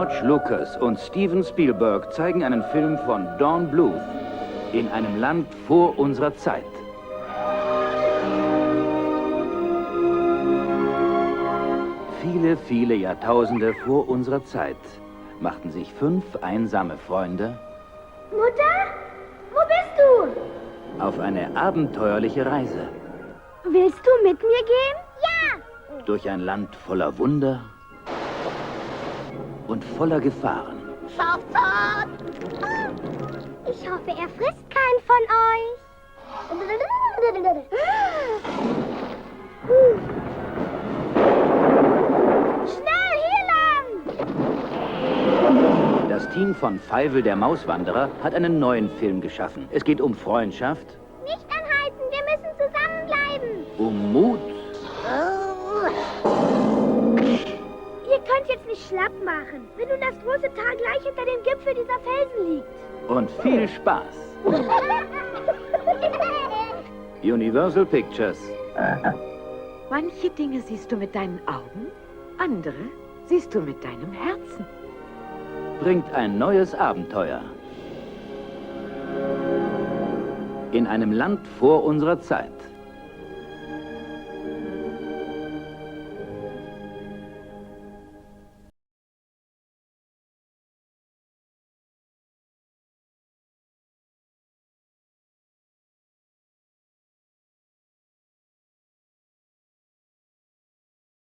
George Lucas und Steven Spielberg zeigen einen Film von Don Bluth in einem Land vor unserer Zeit. Viele, viele Jahrtausende vor unserer Zeit machten sich 5 einsame Freunde Mutter? Wo bist du? auf eine abenteuerliche Reise Willst du mit mir gehen? Ja! durch ein Land voller Wunder und voller Gefahren. Schafzahn! Ich hoffe, er frisst keinen von euch. Schnell, hier lang! Das Team von Feivel der Mauswanderer hat einen neuen Film geschaffen. Es geht um Freundschaft, Nicht anhalten, wir müssen zusammenbleiben. um Mut Ihr könnt jetzt nicht schlapp machen, wenn nun das große Tal gleich hinter dem Gipfel dieser Felsen liegt. und viel Spaß. Universal Pictures. Manche Dinge siehst du mit deinen Augen, andere siehst du mit deinem Herzen. Bringt ein neues Abenteuer. In einem Land vor unserer Zeit.